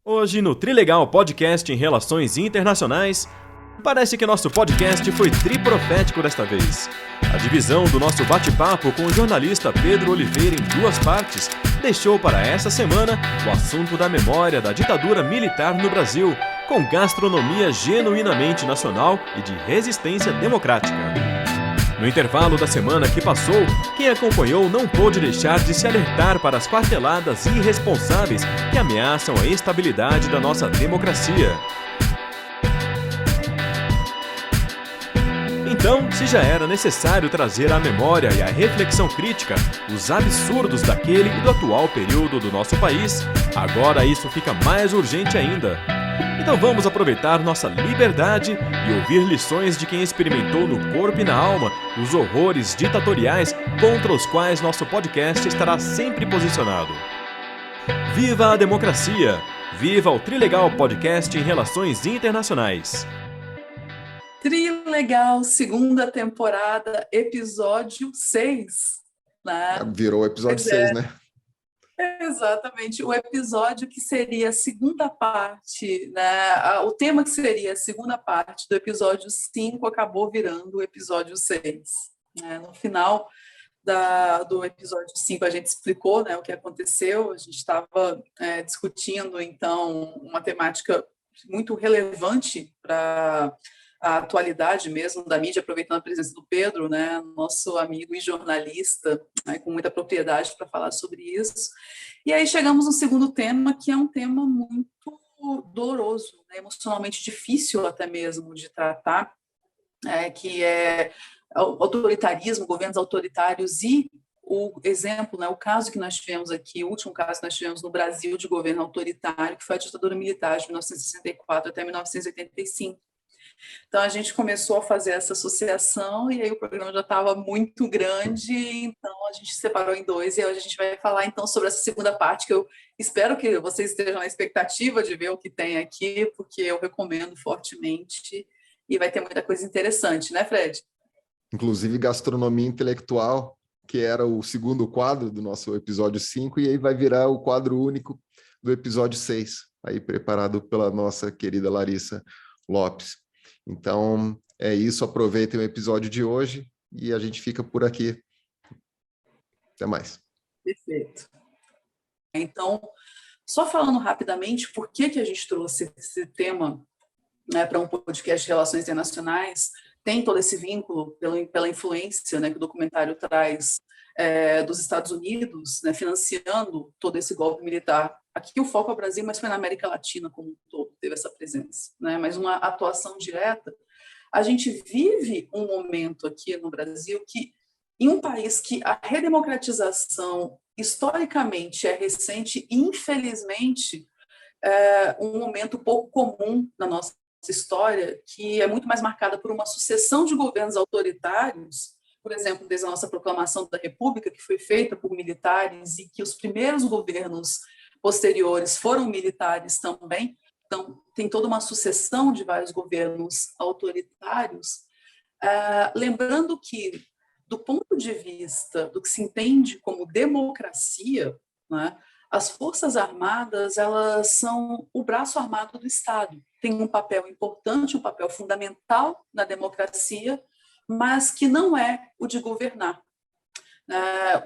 Hoje no Trilegal Podcast em Relações Internacionais, parece que nosso podcast foi triprofético desta vez. A divisão do nosso bate-papo com o jornalista Pedro Oliveira em duas partes deixou para essa semana o assunto da memória da ditadura militar no Brasil, com gastronomia genuinamente nacional e de resistência democrática. No intervalo da semana que passou, quem acompanhou não pôde deixar de se alertar para as quarteladas irresponsáveis que ameaçam a estabilidade da nossa democracia. Então, se já era necessário trazer à memória e à reflexão crítica os absurdos daquele e do atual período do nosso país, agora isso fica mais urgente ainda. Então vamos aproveitar nossa liberdade e ouvir lições de quem experimentou no corpo e na alma os horrores ditatoriais contra os quais nosso podcast estará sempre posicionado. Viva a democracia! Viva o Trilegal Podcast em Relações Internacionais! Trilegal, segunda temporada, episódio 6. Né? Virou o episódio 6, né? Exatamente, o episódio que seria a segunda parte, né? O tema que seria a segunda parte do episódio 5 acabou virando o episódio 6. Né? No final do episódio 5 a gente explicou, né, o que aconteceu, a gente estava discutindo então uma temática muito relevante para a atualidade mesmo da mídia, aproveitando a presença do Pedro, né, nosso amigo e jornalista, né, com muita propriedade para falar sobre isso. E aí chegamos no segundo tema, que é um tema muito doloroso, né, emocionalmente difícil até mesmo de tratar, que é autoritarismo, governos autoritários e o exemplo, né, o caso que nós tivemos aqui, o último caso que nós tivemos no Brasil de governo autoritário, que foi a ditadura militar de 1964 até 1985. Então, a gente começou a fazer essa associação e aí o programa já estava muito grande, então a gente separou em dois e hoje a gente vai falar então sobre essa segunda parte, que eu espero que vocês estejam na expectativa de ver o que tem aqui, porque eu recomendo fortemente e vai ter muita coisa interessante, né, Fred? Inclusive gastronomia intelectual, que era o segundo quadro do nosso episódio 5, e aí vai virar o quadro único do episódio 6, aí preparado pela nossa querida Larissa Lopes. Então, é isso. Aproveitem o episódio de hoje e a gente fica por aqui. Até mais. Perfeito. Então, só falando rapidamente por que a gente trouxe esse tema, né, para um podcast de relações internacionais, tem todo esse vínculo pela influência, né, que o documentário traz dos Estados Unidos, né, financiando todo esse golpe militar. Aqui o foco é o Brasil, mas foi na América Latina como um todo, teve essa presença, né? Mas uma atuação direta. A gente vive um momento aqui no Brasil que, em um país que a redemocratização historicamente é recente, infelizmente, é um momento pouco comum na nossa história, que é muito mais marcada por uma sucessão de governos autoritários, por exemplo, desde a nossa proclamação da República, que foi feita por militares e que os primeiros governos posteriores foram militares também. Então, tem toda uma sucessão de vários governos autoritários. Lembrando que, do ponto de vista do que se entende como democracia, né, as Forças Armadas, elas são o braço armado do Estado. Tem um papel importante, um papel fundamental na democracia, mas que não é o de governar.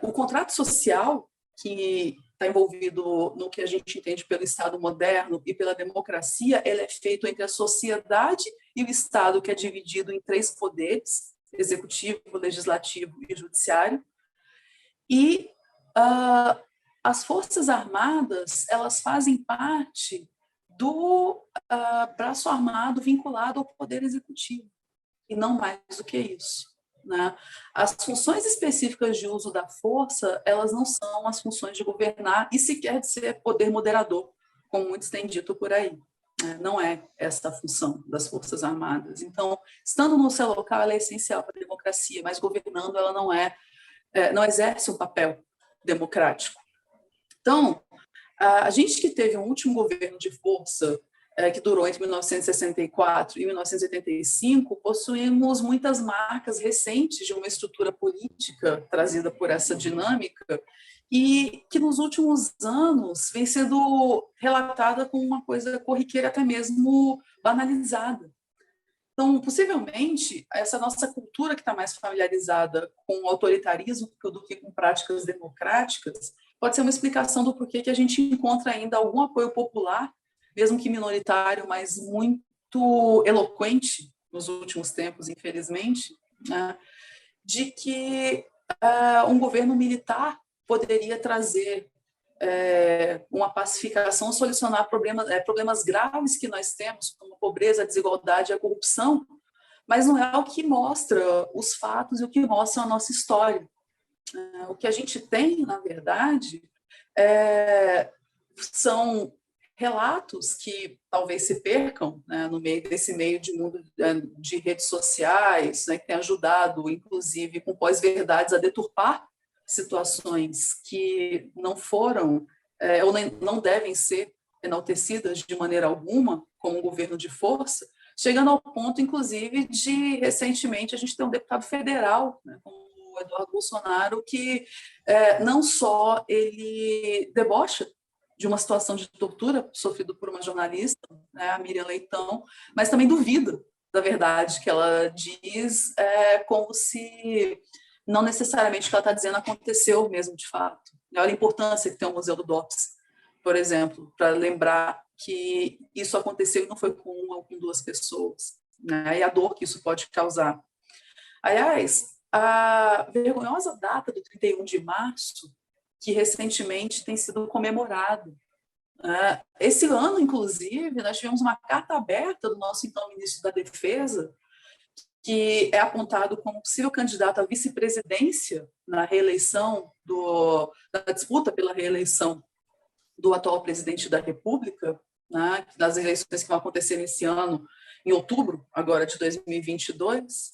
O contrato social, que está envolvido no que a gente entende pelo Estado moderno e pela democracia, ele é feito entre a sociedade e o Estado, que é dividido em 3 poderes, executivo, legislativo e judiciário. E as Forças Armadas, elas fazem parte do braço armado vinculado ao poder executivo, e não mais do que isso. Né? As funções específicas de uso da força, elas não são as funções de governar e sequer de ser poder moderador, como muitos têm dito por aí. Não é essa a função das Forças Armadas. Então, estando no seu local, ela é essencial para a democracia, mas governando, ela não exerce um papel democrático. Então, a gente que teve um último governo de força que durou entre 1964 e 1985, possuímos muitas marcas recentes de uma estrutura política trazida por essa dinâmica e que nos últimos anos vem sendo relatada como uma coisa corriqueira, até mesmo banalizada. Então, possivelmente, essa nossa cultura que está mais familiarizada com o autoritarismo do que com práticas democráticas pode ser uma explicação do porquê que a gente encontra ainda algum apoio popular, mesmo que minoritário, mas muito eloquente nos últimos tempos, infelizmente, né, de que um governo militar poderia trazer uma pacificação, solucionar problemas graves que nós temos, como a pobreza, a desigualdade e a corrupção, mas não é o que mostra os fatos e o que mostra a nossa história. O que a gente tem, na verdade, são relatos que talvez se percam, né, no meio desse meio de mundo de redes sociais, né, que tem ajudado, inclusive, com pós-verdades, a deturpar situações que não foram ou não devem ser enaltecidas de maneira alguma como um governo de força, chegando ao ponto, inclusive, de, recentemente, a gente tem um deputado federal, né, como o Eduardo Bolsonaro, que não só ele debocha de uma situação de tortura sofrida por uma jornalista, né, a Miriam Leitão, mas também duvida da verdade que ela diz, como se não necessariamente o que ela está dizendo aconteceu mesmo de fato. Olha a importância que tem o Museu do DOPS, por exemplo, para lembrar que isso aconteceu e não foi com uma ou com duas pessoas, né, e a dor que isso pode causar. Aliás, a vergonhosa data do 31 de março, que recentemente tem sido comemorado. Esse ano, inclusive, nós tivemos uma carta aberta do nosso então ministro da Defesa, que é apontado como possível candidato à vice-presidência na reeleição da disputa pela reeleição do atual presidente da República, né, nas eleições que vão acontecer esse ano, em outubro, agora de 2022,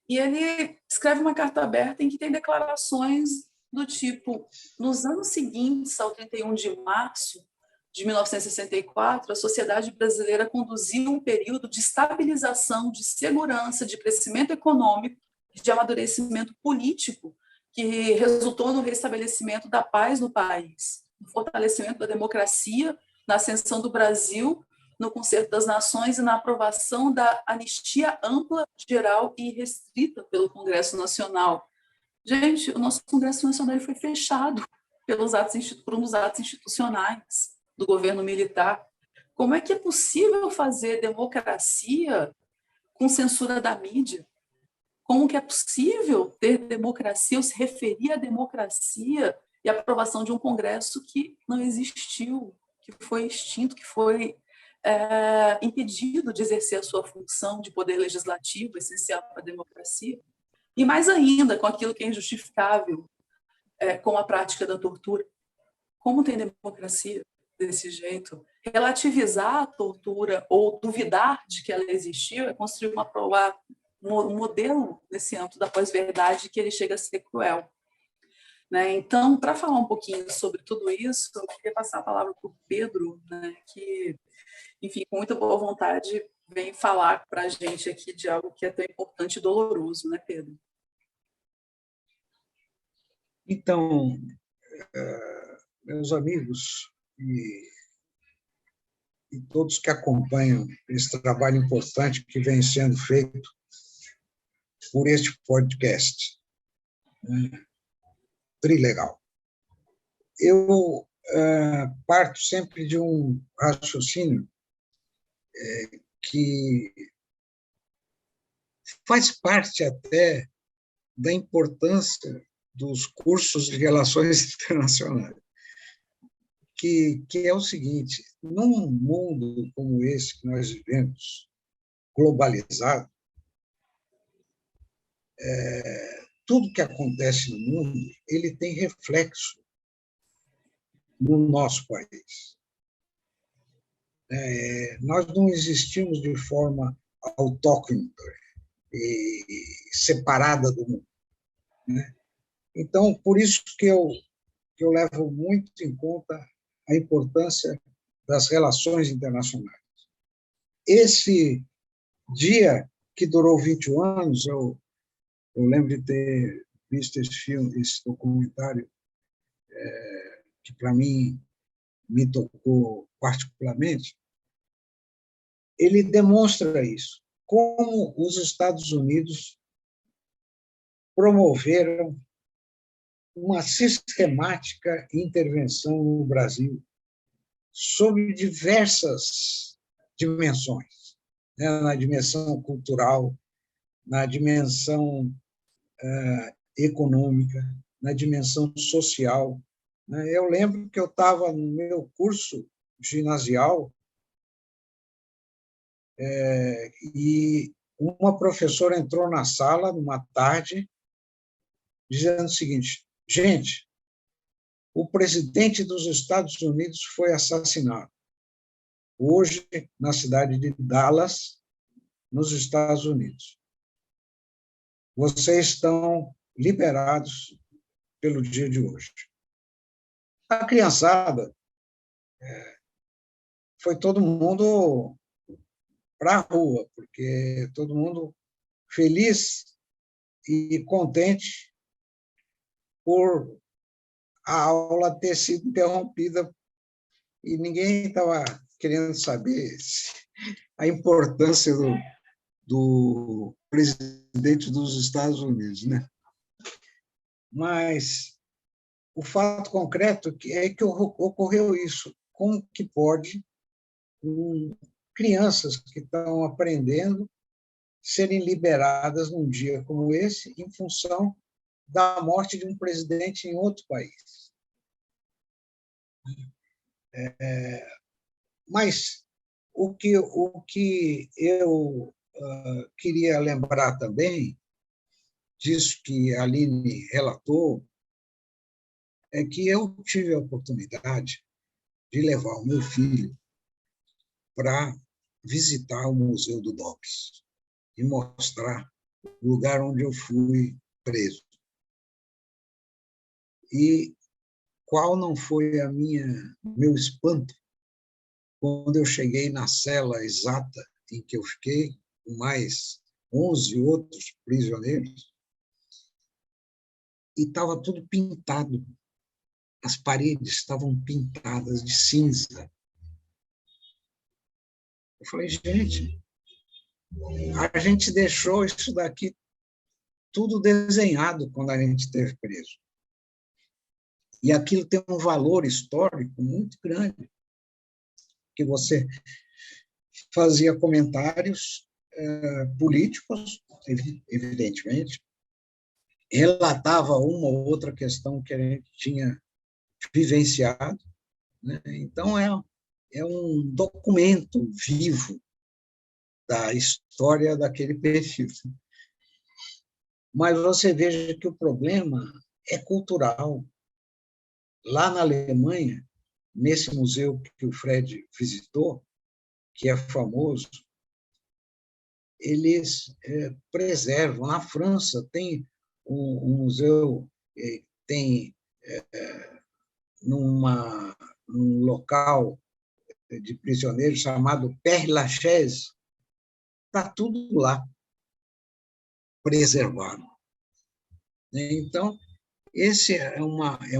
e ele escreve uma carta aberta em que tem declarações do tipo: nos anos seguintes ao 31 de março de 1964, a sociedade brasileira conduziu um período de estabilização, de segurança, de crescimento econômico, de amadurecimento político, que resultou no restabelecimento da paz no país, no fortalecimento da democracia, na ascensão do Brasil, no concerto das nações e na aprovação da anistia ampla, geral e restrita pelo Congresso Nacional. Gente, o nosso Congresso Nacional foi fechado por uns atos institucionais do governo militar. Como é que é possível fazer democracia com censura da mídia? Como que é possível ter democracia, ou se referir à democracia e a aprovação de um Congresso que não existiu, que foi extinto, que foi impedido de exercer a sua função de poder legislativo, essencial para a democracia? E mais ainda, com aquilo que é injustificável, com a prática da tortura. Como tem democracia desse jeito? Relativizar a tortura ou duvidar de que ela existiu é construir um modelo nesse âmbito da pós-verdade que ele chega a ser cruel. Né? Então, para falar um pouquinho sobre tudo isso, eu queria passar a palavra para o Pedro, né, que, enfim, com muita boa vontade, vem falar para a gente aqui de algo que é tão importante e doloroso, né, Pedro? Então, meus amigos e todos que acompanham esse trabalho importante que vem sendo feito por este podcast, Trilegal. Eu parto sempre de um raciocínio que faz parte até da importância dos cursos de relações internacionais, que é o seguinte: num mundo como esse que nós vivemos, globalizado, tudo que acontece no mundo ele tem reflexo no nosso país. Nós não existimos de forma autóctone e separada do mundo, né? Então, por isso que eu levo muito em conta a importância das relações internacionais. Esse dia, que durou 21 anos, eu lembro de ter visto esse filme, esse documentário que para mim me tocou particularmente, ele demonstra isso, como os Estados Unidos promoveram uma sistemática intervenção no Brasil sob diversas dimensões, né? Na dimensão cultural, na dimensão econômica, na dimensão social. Eu lembro que eu estava no meu curso ginasial e uma professora entrou na sala numa tarde dizendo o seguinte: gente, o presidente dos Estados Unidos foi assassinado hoje na cidade de Dallas, nos Estados Unidos. Vocês estão liberados pelo dia de hoje. A criançada foi todo mundo para a rua, porque todo mundo feliz e contente por a aula ter sido interrompida e ninguém estava querendo saber a importância do presidente dos Estados Unidos, né? Mas o fato concreto é que ocorreu isso. Como que pode crianças que estão aprendendo serem liberadas num dia como esse em função da morte de um presidente em outro país? Mas o que eu queria lembrar também, disso que a Aline relatou, é que eu tive a oportunidade de levar o meu filho para visitar o Museu do Dops e mostrar o lugar onde eu fui preso. E qual não foi meu espanto quando eu cheguei na cela exata em que eu fiquei, com mais 11 outros prisioneiros, e estava tudo pintado. As paredes estavam pintadas de cinza. Eu falei, gente, a gente deixou isso daqui tudo desenhado quando a gente esteve preso. E aquilo tem um valor histórico muito grande, que você fazia comentários políticos, evidentemente, relatava uma ou outra questão que a gente tinha vivenciado, né? Então, é um documento vivo da história daquele período. Mas você veja que o problema é cultural. Lá na Alemanha, nesse museu que o Fred visitou, que é famoso, eles preservam. Na França, tem um museu, tem num local de prisioneiros chamado Père Lachaise, está tudo lá, preservado. Então, essa é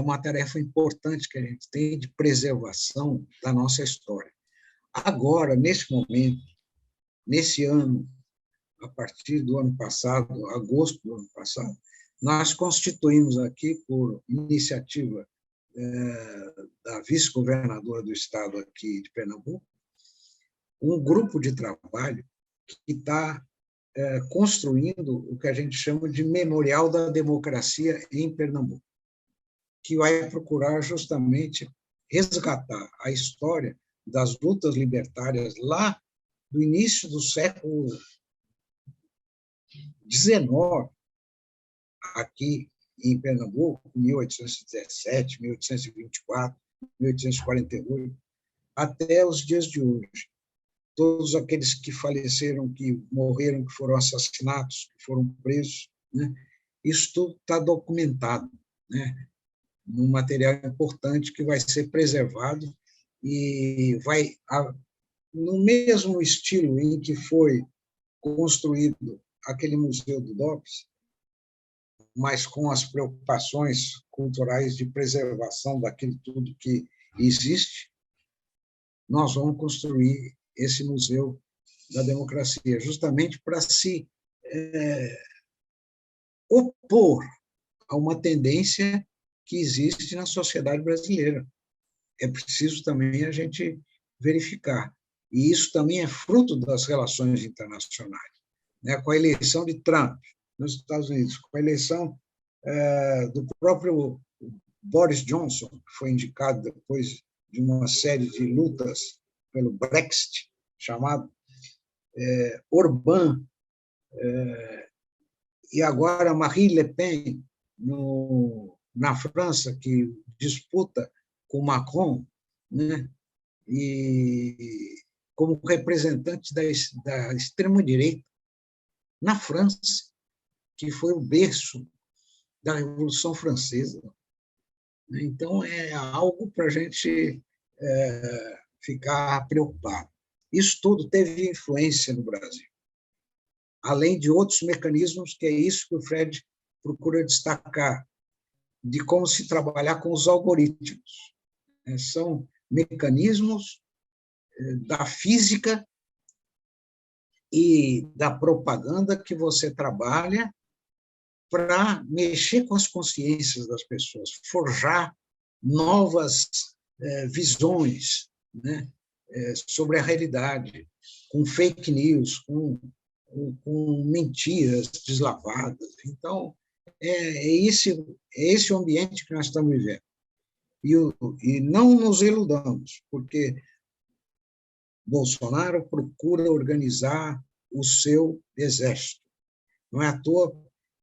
uma tarefa importante que a gente tem de preservação da nossa história. Agora, nesse momento, nesse ano, a partir do ano passado, agosto do ano passado, nós constituímos aqui, por iniciativa da vice-governadora do estado aqui de Pernambuco, um grupo de trabalho que está construindo o que a gente chama de Memorial da Democracia em Pernambuco, que vai procurar justamente resgatar a história das lutas libertárias lá do início do século XIX, aqui em Pernambuco, 1817, 1824, 1848, até os dias de hoje. Todos aqueles que faleceram, que morreram, que foram assassinados, que foram presos, né? Isso tudo está documentado, né? Num material importante que vai ser preservado e vai, no mesmo estilo em que foi construído aquele Museu do Dops, mas com as preocupações culturais de preservação daquilo tudo que existe, nós vamos construir esse Museu da Democracia, justamente para se opor a uma tendência que existe na sociedade brasileira. É preciso também a gente verificar. E isso também é fruto das relações internacionais, né? Com a eleição de Trump nos Estados Unidos, com a eleição do próprio Boris Johnson, que foi indicado depois de uma série de lutas pelo Brexit, chamado Orbán, e agora Marine Le Pen, na França, que disputa com Macron, né? E como representante da extrema-direita na França, que foi o berço da Revolução Francesa. Então, é algo para a gente ficar preocupado. Isso tudo teve influência no Brasil, além de outros mecanismos, que é isso que o Fred procura destacar, de como se trabalhar com os algoritmos. São mecanismos da física e da propaganda que você trabalha para mexer com as consciências das pessoas, forjar novas visões, né, sobre a realidade, com fake news, com mentiras deslavadas. Então, é esse o ambiente que nós estamos vivendo. E não nos iludamos, porque Bolsonaro procura organizar o seu exército. Não é à toa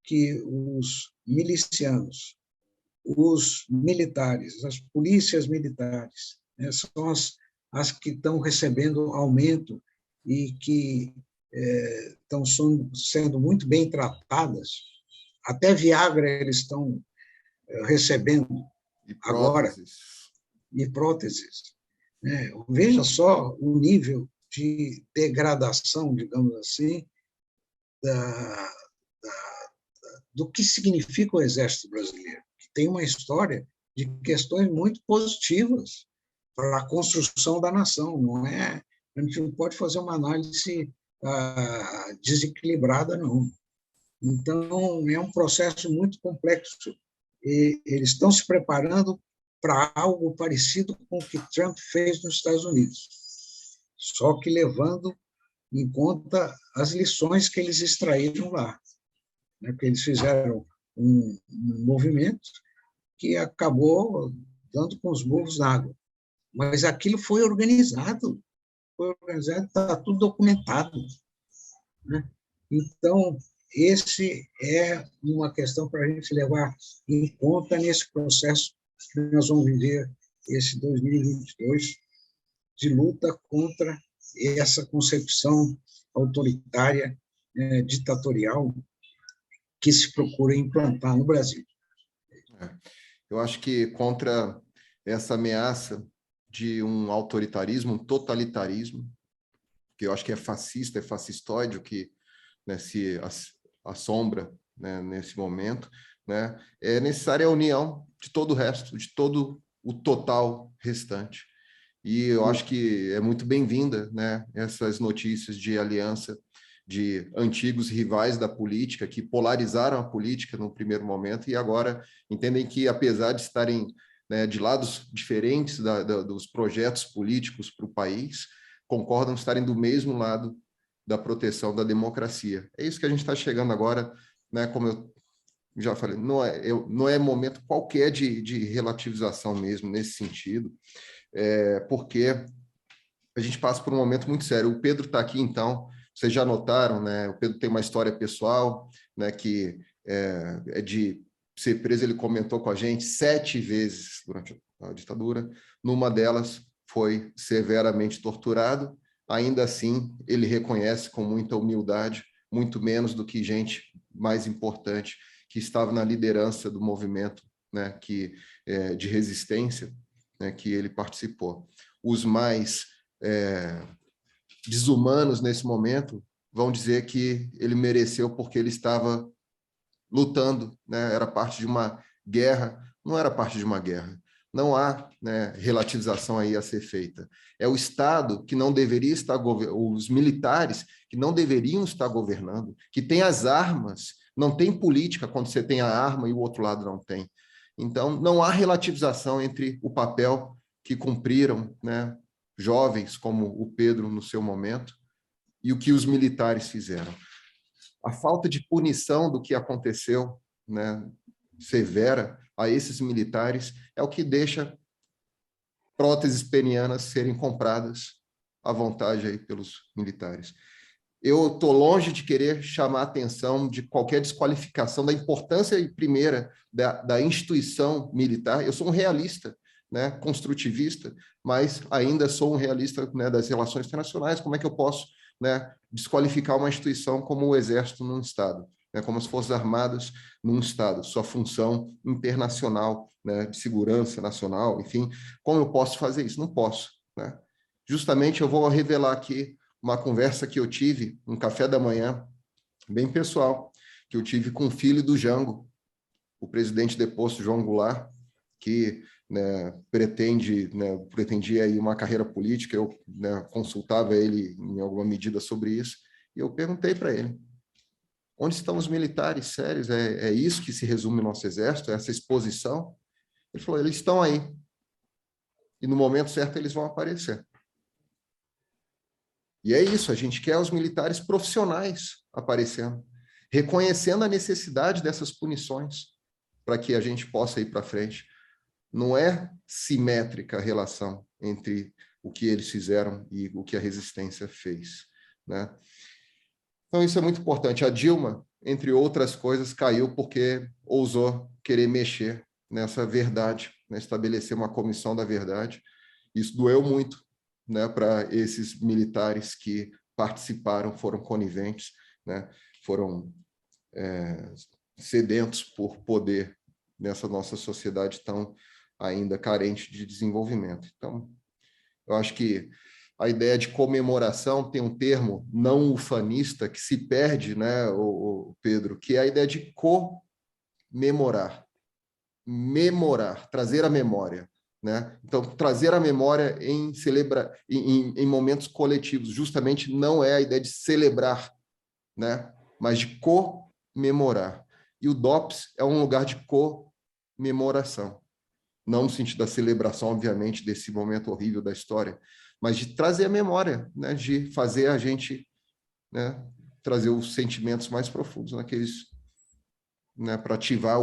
que os milicianos, os militares, as polícias militares, né, são as que estão recebendo aumento e que estão sendo muito bem tratadas. Até Viagra eles estão recebendo agora, e próteses. Veja só o nível de degradação, digamos assim, do que significa o Exército Brasileiro, que tem uma história de questões muito positivas para a construção da nação. A gente não pode fazer uma análise desequilibrada, não. Então, é um processo muito complexo. E eles estão se preparando para algo parecido com o que Trump fez nos Estados Unidos, só que levando em conta as lições que eles extraíram lá, né? Porque eles fizeram um movimento que acabou dando com os burros na água. Mas aquilo foi organizado, está tudo documentado, né? Então, esse é uma questão para a gente levar em conta nesse processo que nós vamos viver esse 2022 de luta contra essa concepção autoritária, ditatorial, que se procura implantar no Brasil. Eu acho que contra essa ameaça de um autoritarismo, um totalitarismo, que eu acho que é fascista, é fascistoide, o que, né, se assombra, né, nesse momento, né, é necessária a união de todo o resto, de todo o total restante. E eu acho que é muito bem-vinda, né, essas notícias de aliança de antigos rivais da política que polarizaram a política no primeiro momento e agora entendem que, apesar de estarem, né, de lados diferentes dos projetos políticos para o país, concordam estarem do mesmo lado da proteção da democracia. É isso que a gente está chegando agora, né, como eu já falei, não é momento qualquer de relativização mesmo nesse sentido, porque a gente passa por um momento muito sério. O Pedro está aqui, então, vocês já notaram, né? O Pedro tem uma história pessoal, né, que é de ser preso. Ele comentou com a gente 7 vezes durante a ditadura. Numa delas foi severamente torturado. Ainda assim, ele reconhece com muita humildade, muito menos do que gente mais importante que estava na liderança do movimento, né, de resistência, né, que ele participou. Os mais desumanos nesse momento vão dizer que ele mereceu porque ele estava lutando, né? Era parte de uma guerra, não era parte de uma guerra. Não há, né, relativização aí a ser feita. É o Estado que não deveria estar os militares que não deveriam estar governando, que tem as armas, não tem política quando você tem a arma e o outro lado não tem. Então, não há relativização entre o papel que cumpriram, né, jovens como o Pedro no seu momento e o que os militares fizeram. A falta de punição do que aconteceu, né, severa a esses militares é o que deixa próteses penianas serem compradas à vontade aí pelos militares. Eu estou longe de querer chamar a atenção de qualquer desqualificação da importância primeira da instituição militar. Eu sou um realista, né, construtivista, mas ainda sou um realista, né, das relações internacionais. Como é que eu posso, né, desqualificar uma instituição como o Exército num Estado, né, como as Forças Armadas num Estado, sua função internacional, né, de segurança nacional, enfim, como eu posso fazer isso? Não posso, né? Justamente eu vou revelar aqui uma conversa que eu tive, um café da manhã, bem pessoal, que eu tive com o filho do Jango, o presidente deposto João Goulart, que, né, pretendia aí uma carreira política. Eu, né, consultava ele em alguma medida sobre isso, e eu perguntei para ele: onde estão os militares sérios? É isso que se resume o nosso exército, essa exposição? Ele falou: eles estão aí, e no momento certo eles vão aparecer. E é isso, a gente quer os militares profissionais aparecendo, reconhecendo a necessidade dessas punições para que a gente possa ir para frente. Não é simétrica a relação entre o que eles fizeram e o que a resistência fez, né? Então, isso é muito importante. A Dilma, entre outras coisas, caiu porque ousou querer mexer nessa verdade, né? Estabelecer uma comissão da verdade. Isso doeu muito, né, para esses militares que participaram, foram coniventes, né, foram sedentos por poder nessa nossa sociedade tão ainda carente de desenvolvimento. Então, eu acho que a ideia de comemoração tem um termo não ufanista que se perde, né, o Pedro, que é a ideia de comemorar, memorar, trazer a memória, né? Então, trazer a memória em momentos coletivos, justamente não é a ideia de celebrar, né, mas de comemorar. E o DOPS é um lugar de comemoração, não no sentido da celebração, obviamente, desse momento horrível da história, mas de trazer a memória, né, de fazer a gente, né, trazer os sentimentos mais profundos naqueles, né, para ativar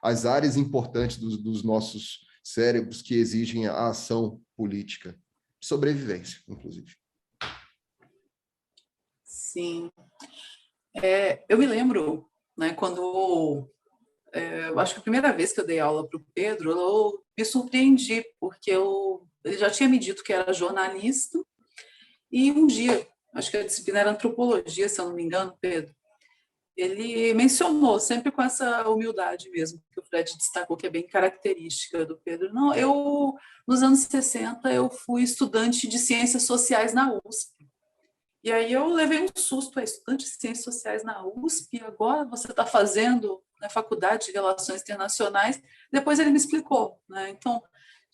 as áreas importantes dos nossos cérebros que exigem a ação política, sobrevivência, inclusive. Sim. Eu me lembro, né, quando eu acho que a primeira vez que eu dei aula para o Pedro, eu me surpreendi, porque ele já tinha me dito que era jornalista, e um dia, acho que a disciplina era antropologia, se eu não me engano, Pedro, ele mencionou, sempre com essa humildade mesmo, que o Fred destacou, que é bem característica do Pedro. Não, nos anos 60, eu fui estudante de ciências sociais na USP. E aí eu levei um susto, estudante de ciências sociais na USP, agora você está fazendo na Faculdade de Relações Internacionais. Depois ele me explicou, né? Então,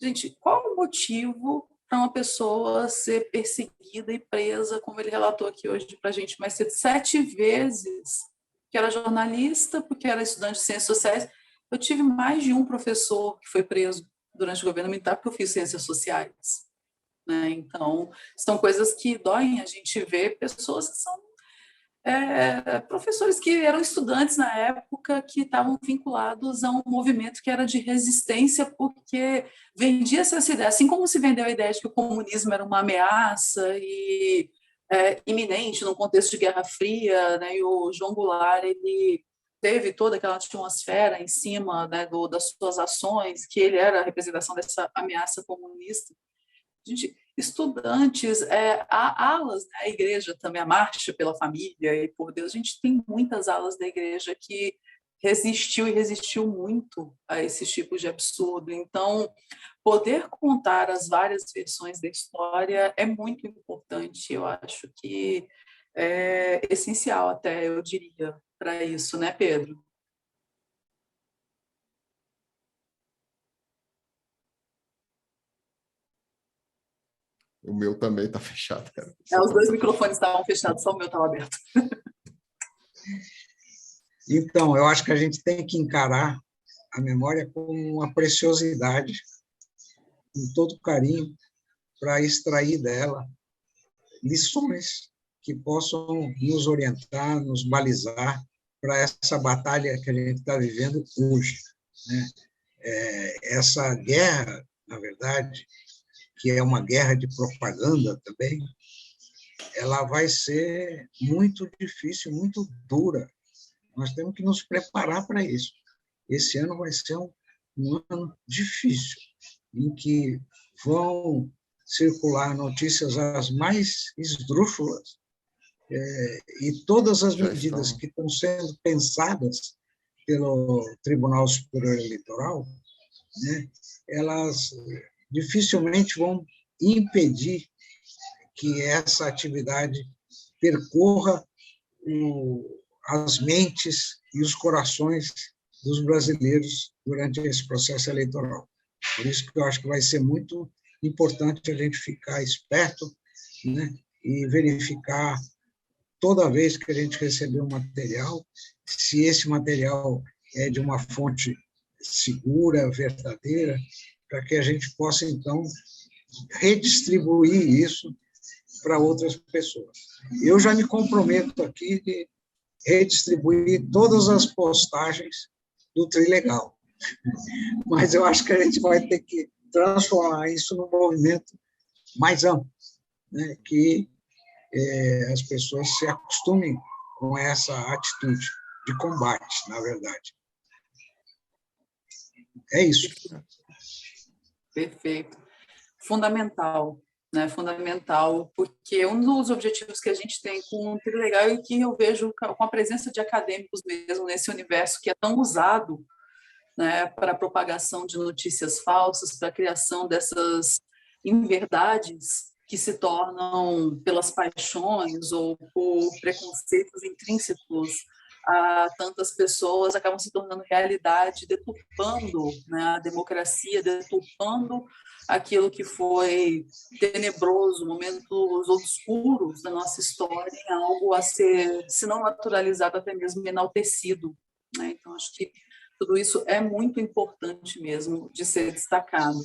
gente, qual o motivo para uma pessoa ser perseguida e presa, como ele relatou aqui hoje para a gente mais cedo, 7 vezes, que era jornalista, porque era estudante de ciências sociais. Eu tive mais de um professor que foi preso durante o governo militar porque eu fiz ciências sociais, né? Então, são coisas que doem a gente ver pessoas que são professores que eram estudantes na época, que estavam vinculados a um movimento que era de resistência, porque vendia-se essa ideia, assim como se vendeu a ideia de que o comunismo era uma ameaça e iminente no contexto de Guerra Fria, né? E o João Goulart, ele teve toda aquela atmosfera em cima, né, das suas ações, que ele era a representação dessa ameaça comunista. Gente, estudantes, há alas da igreja também, a Marcha pela Família e por Deus, a gente tem muitas alas da igreja que resistiu e resistiu muito a esses tipos de absurdo. Então, poder contar as várias versões da história é muito importante, eu acho que é essencial até, eu diria, para isso, né, Pedro? O meu também está fechado. Cara. Os dois microfones estavam fechados, só o meu estava aberto. Então, eu acho que a gente tem que encarar a memória como uma preciosidade, com todo carinho, para extrair dela lições que possam nos orientar, nos balizar para essa batalha que a gente está vivendo hoje, né? Essa guerra, na verdade, que é uma guerra de propaganda também, ela vai ser muito difícil, muito dura. Nós temos que nos preparar para isso. Esse ano vai ser um ano difícil, em que vão circular notícias as mais esdrúxulas, e todas as medidas que estão sendo pensadas pelo Tribunal Superior Eleitoral, né, elas dificilmente vão impedir que essa atividade percorra as mentes e os corações dos brasileiros durante esse processo eleitoral. Por isso que eu acho que vai ser muito importante a gente ficar esperto, né, e verificar toda vez que a gente receber um material, se esse material é de uma fonte segura, verdadeira, para que a gente possa, então, redistribuir isso para outras pessoas. Eu já me comprometo aqui de redistribuir todas as postagens do Trilegal, mas eu acho que a gente vai ter que transformar isso num movimento mais amplo, né, que as pessoas se acostumem com essa atitude de combate, na verdade. É isso. Perfeito. Fundamental, né? Fundamental, porque um dos objetivos que a gente tem com o Trilegal e que eu vejo com a presença de acadêmicos mesmo nesse universo que é tão usado, né, para a propagação de notícias falsas, para a criação dessas inverdades que se tornam, pelas paixões ou por preconceitos intrínsecos a tantas pessoas, acabam se tornando realidade, deturpando, né, a democracia, deturpando aquilo que foi tenebroso, momentos obscuros da nossa história, em algo a ser, se não naturalizado, até mesmo enaltecido, né? Então, acho que tudo isso é muito importante mesmo de ser destacado.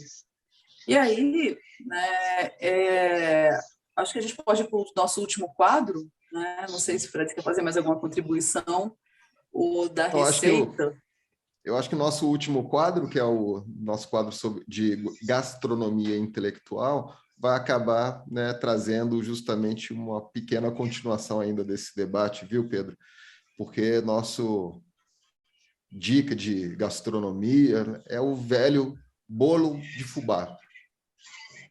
E aí, né, acho que a gente pode ir para o nosso último quadro, né? Não sei se o Fred quer fazer mais alguma contribuição, o da receita. Eu acho que o nosso último quadro, que é o nosso quadro de gastronomia intelectual, vai acabar, né, trazendo justamente uma pequena continuação ainda desse debate, viu, Pedro? Porque nosso dica de gastronomia é o velho bolo de fubá.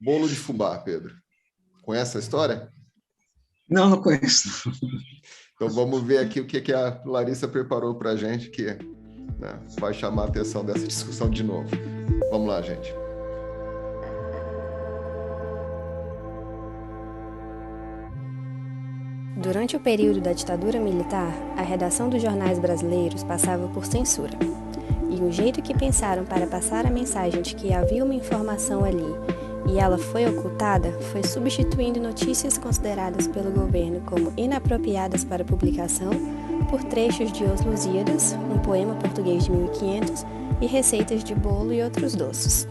Bolo de fubá, Pedro. Conhece a história? Não, não conheço. Então vamos ver aqui o que a Larissa preparou para a gente, que, né, vai chamar a atenção dessa discussão de novo. Vamos lá, gente. Durante o período da ditadura militar, a redação dos jornais brasileiros passava por censura. E o jeito que pensaram para passar a mensagem de que havia uma informação ali e ela foi ocultada foi substituindo notícias consideradas pelo governo como inapropriadas para publicação por trechos de Os Lusíadas, um poema português de 1500, e receitas de bolo e outros doces.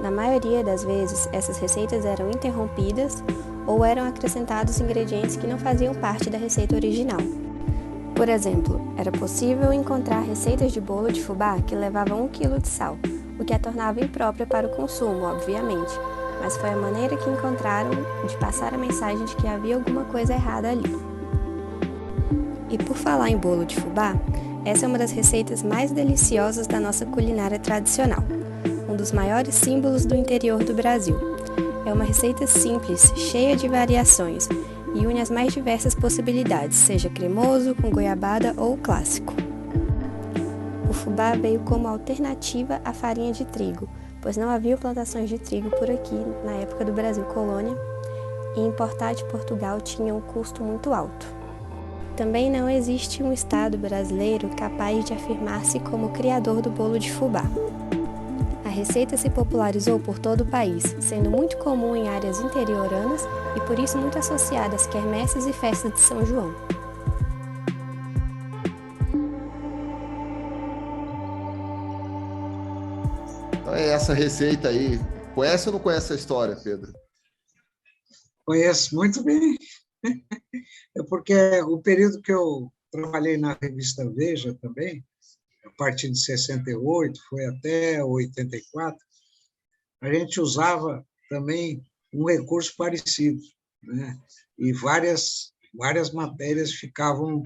Na maioria das vezes, essas receitas eram interrompidas ou eram acrescentados ingredientes que não faziam parte da receita original. Por exemplo, era possível encontrar receitas de bolo de fubá que levavam 1 kg de sal, o que a tornava imprópria para o consumo, obviamente, mas foi a maneira que encontraram de passar a mensagem de que havia alguma coisa errada ali. E por falar em bolo de fubá, essa é uma das receitas mais deliciosas da nossa culinária tradicional, um dos maiores símbolos do interior do Brasil. É uma receita simples, cheia de variações, e une as mais diversas possibilidades, seja cremoso, com goiabada ou clássico. O fubá veio como alternativa à farinha de trigo, pois não havia plantações de trigo por aqui na época do Brasil colônia, e importar de Portugal tinha um custo muito alto. Também não existe um estado brasileiro capaz de afirmar-se como criador do bolo de fubá. A receita se popularizou por todo o país, sendo muito comum em áreas interioranas e por isso muito associada às quermesses e festas de São João. Então é essa receita aí. Conhece ou não conhece a história, Pedro? Conheço muito bem. É porque o período que eu trabalhei na revista Veja também, a partir de 68, foi até 84, a gente usava também um recurso parecido, né? E várias matérias ficavam...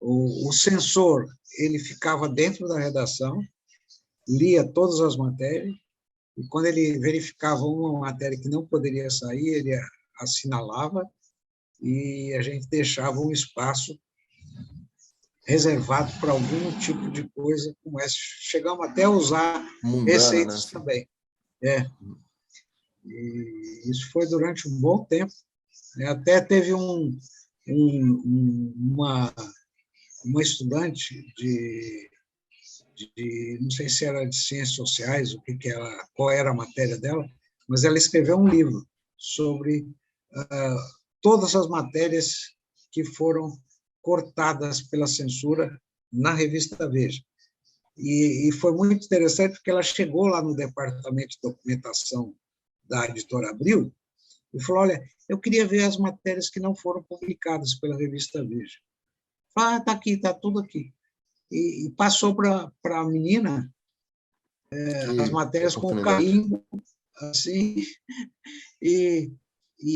o censor ele ficava dentro da redação, lia todas as matérias, e quando ele verificava uma matéria que não poderia sair, ele assinalava, e a gente deixava um espaço reservado para algum tipo de coisa como essa. Chegamos até a usar Mundana, receitas, né? também. E isso foi durante um bom tempo. Até teve uma estudante não sei se era de ciências sociais, qual era a matéria dela, mas ela escreveu um livro sobre todas as matérias que foram cortadas pela censura na revista Veja. E foi muito interessante porque ela chegou lá no departamento de documentação da editora Abril e falou: olha, eu queria ver as matérias que não foram publicadas pela revista Veja. Está aqui, está tudo aqui. E passou para a menina as matérias com carimbo, assim, e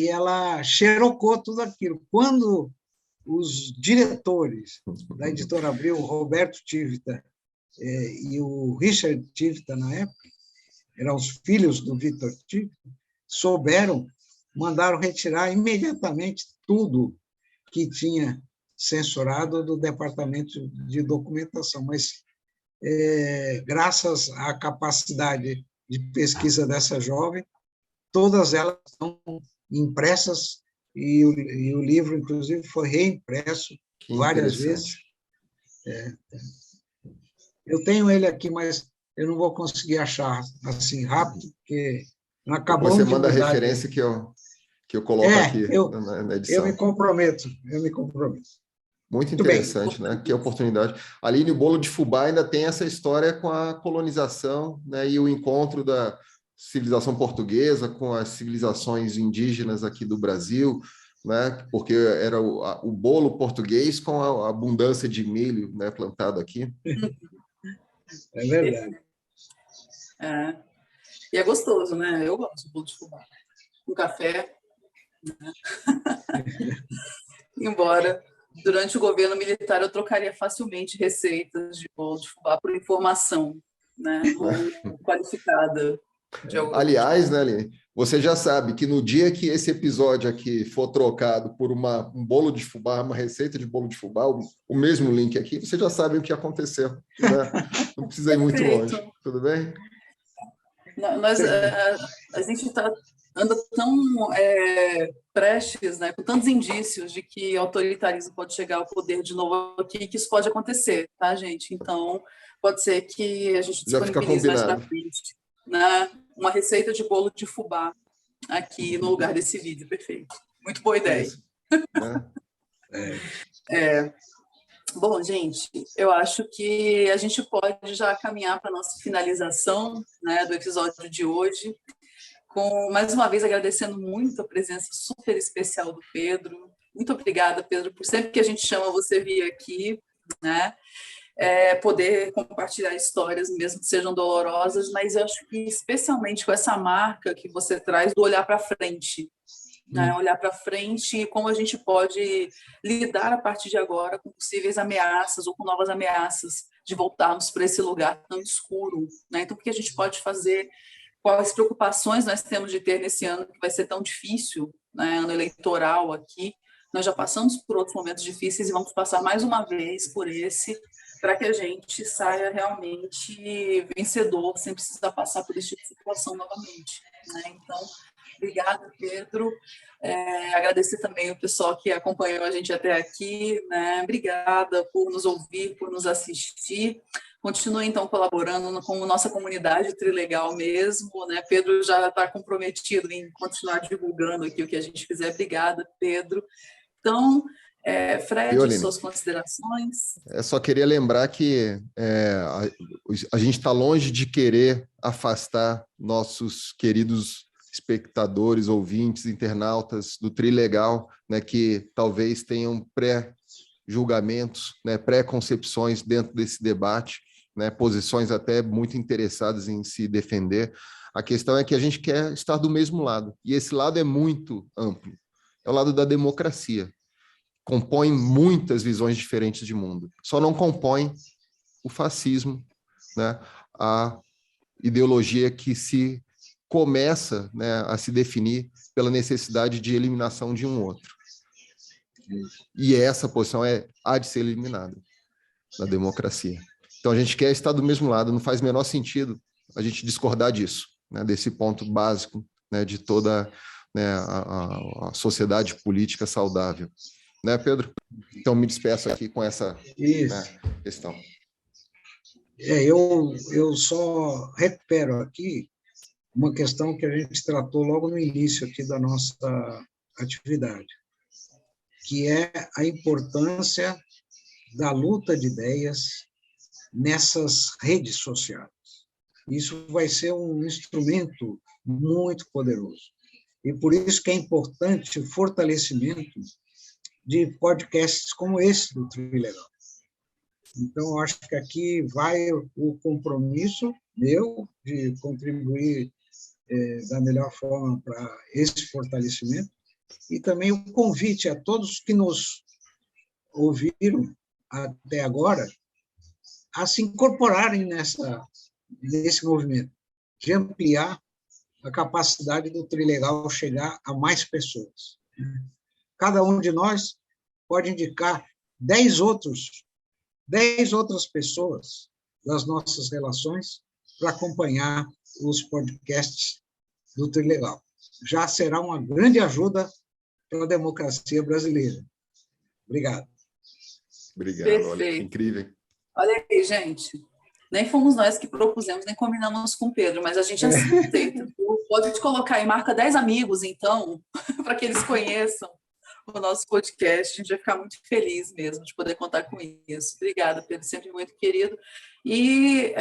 ela xerocou tudo aquilo. Quando os diretores da editora Abril, o Roberto Tivita e o Richard Tivita, na época, eram os filhos do Victor Tivita, souberam, mandaram retirar imediatamente tudo que tinha censurado do Departamento de Documentação, mas graças à capacidade de pesquisa dessa jovem, todas elas estão impressas e o livro, inclusive, foi reimpresso várias vezes. Eu tenho ele aqui, mas eu não vou conseguir achar assim rápido, porque não acabou de mudar. Você manda a referência que eu coloco aqui na edição. Eu me comprometo. Muito interessante, né? Que oportunidade. Aline, o bolo de fubá ainda tem essa história com a colonização, né? E o encontro da civilização portuguesa com as civilizações indígenas aqui do Brasil, né? Porque era o bolo português com a abundância de milho, né, plantado aqui. É verdade. E é gostoso, né? Eu gosto de bolo de fubá. Com café. Né? Embora, durante o governo militar, eu trocaria facilmente receitas de bolo de fubá por informação, né? Qualificada. Aliás, né, Aline, você já sabe que no dia que esse episódio aqui for trocado por um bolo de fubá, uma receita de bolo de fubá, o mesmo link aqui, você já sabe o que aconteceu, né? Não precisa ir muito longe, tudo bem? A gente anda tão prestes, né, com tantos indícios de que autoritarismo pode chegar ao poder de novo aqui, que isso pode acontecer, tá, gente? Então, pode ser que a gente disponibilize mais para frente, né, uma receita de bolo de fubá aqui no lugar desse vídeo, perfeito. Muito boa ideia. Bom, gente, eu acho que a gente pode já caminhar para a nossa finalização, né, do episódio de hoje, mais uma vez agradecendo muito a presença super especial do Pedro. Muito obrigada, Pedro, por sempre que a gente chama você vir aqui, né? Poder compartilhar histórias, mesmo que sejam dolorosas, mas eu acho que especialmente com essa marca que você traz do olhar para frente, né? Olhar para frente e como a gente pode lidar a partir de agora com possíveis ameaças ou com novas ameaças de voltarmos para esse lugar tão escuro, né? Então, o que a gente pode fazer? Quais preocupações nós temos de ter nesse ano que vai ser tão difícil, né? Ano eleitoral aqui. Nós já passamos por outros momentos difíceis e vamos passar mais uma vez por esse, para que a gente saia realmente vencedor, sem precisar passar por esse tipo de situação novamente, né? Então, obrigada, Pedro. Agradecer também o pessoal que acompanhou a gente até aqui, né? Obrigada por nos ouvir, por nos assistir. Continue, então, colaborando com a nossa comunidade Trilegal mesmo, né? Pedro já está comprometido em continuar divulgando aqui o que a gente fizer. Obrigada, Pedro. Então, Fred, Aline, suas considerações? Só queria lembrar que a gente está longe de querer afastar nossos queridos espectadores, ouvintes, internautas do Trilegal, né, que talvez tenham pré-julgamentos, né, pré-concepções dentro desse debate, né, posições até muito interessadas em se defender. A questão é que a gente quer estar do mesmo lado, e esse lado é muito amplo. É o lado da democracia. Compõe muitas visões diferentes de mundo. Só não compõe o fascismo, né, a ideologia que se começa, né, a se definir pela necessidade de eliminação de um outro. E essa posição há de ser eliminada na democracia. Então, a gente quer estar do mesmo lado, não faz o menor sentido a gente discordar disso, né, desse ponto básico, né, de toda, né, a sociedade política saudável. Né, Pedro? Então, me despeço aqui com essa, né, questão. Eu só recupero aqui uma questão que a gente tratou logo no início aqui da nossa atividade, que é a importância da luta de ideias nessas redes sociais. Isso vai ser um instrumento muito poderoso. E por isso que é importante o fortalecimento de podcasts como esse do Trilegal. Então, eu acho que aqui vai o compromisso meu de contribuir da melhor forma para esse fortalecimento e também o convite a todos que nos ouviram até agora a se incorporarem nesse movimento, de ampliar a capacidade do Trilegal chegar a mais pessoas. Cada um de nós pode indicar 10 outras pessoas das nossas relações para acompanhar os podcasts do Trilegal. Já será uma grande ajuda para a democracia brasileira. Obrigado. Obrigado, olha, incrível. Olha aí, gente. Nem fomos nós que propusemos, nem combinamos com o Pedro, mas a gente aceita. Pode colocar aí, marca 10 amigos, então, para que eles conheçam o nosso podcast. A gente vai ficar muito feliz mesmo de poder contar com isso. Obrigada, Pedro, sempre muito querido. E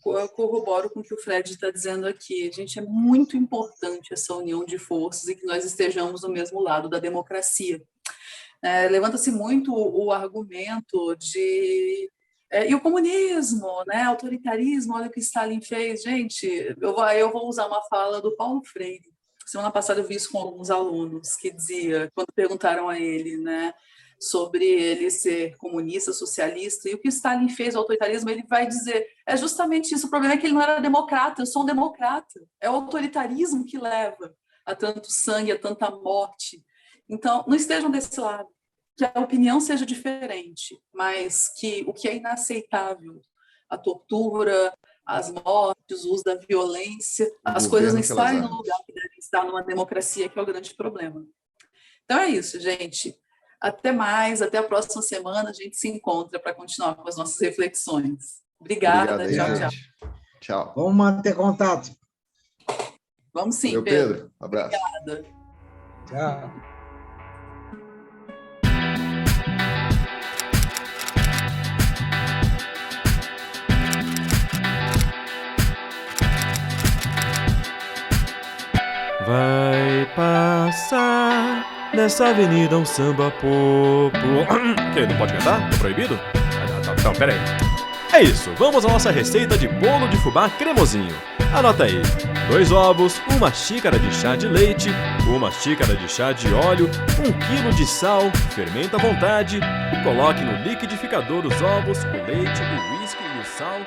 eu corroboro com o que o Fred está dizendo aqui. Gente, é muito importante essa união de forças e que nós estejamos do mesmo lado da democracia. Levanta-se muito o argumento de... e o comunismo, né? Autoritarismo, olha o que Stalin fez. Gente, eu vou usar uma fala do Paulo Freire. Semana passada eu vi isso com alguns alunos, que dizia, quando perguntaram a ele, né, sobre ele ser comunista, socialista, e o que Stalin fez, o autoritarismo, ele vai dizer, é justamente isso, o problema é que ele não era democrata, eu sou um democrata. É o autoritarismo que leva a tanto sangue, a tanta morte. Então, não estejam desse lado, que a opinião seja diferente, mas que o que é inaceitável, a tortura, as mortes, o uso da violência, as coisas não estarem no lugar que devem estar numa democracia, que é o grande problema. Então é isso, gente. Até mais, até a próxima semana a gente se encontra para continuar com as nossas reflexões. Obrigada, tchau. Tchau. Vamos manter contato. Vamos sim, Meu Pedro. Abraço. Obrigada. Tchau. Vai passar nessa avenida um samba popular. Que? Não pode cantar? Tá proibido? Não, pera aí. É isso, vamos à nossa receita de bolo de fubá cremosinho. Anota aí: 2 ovos, 1 xícara de chá de leite, 1 xícara de chá de óleo, 1 quilo de sal, fermenta à vontade e coloque no liquidificador os ovos, o leite, o uísque e o sal.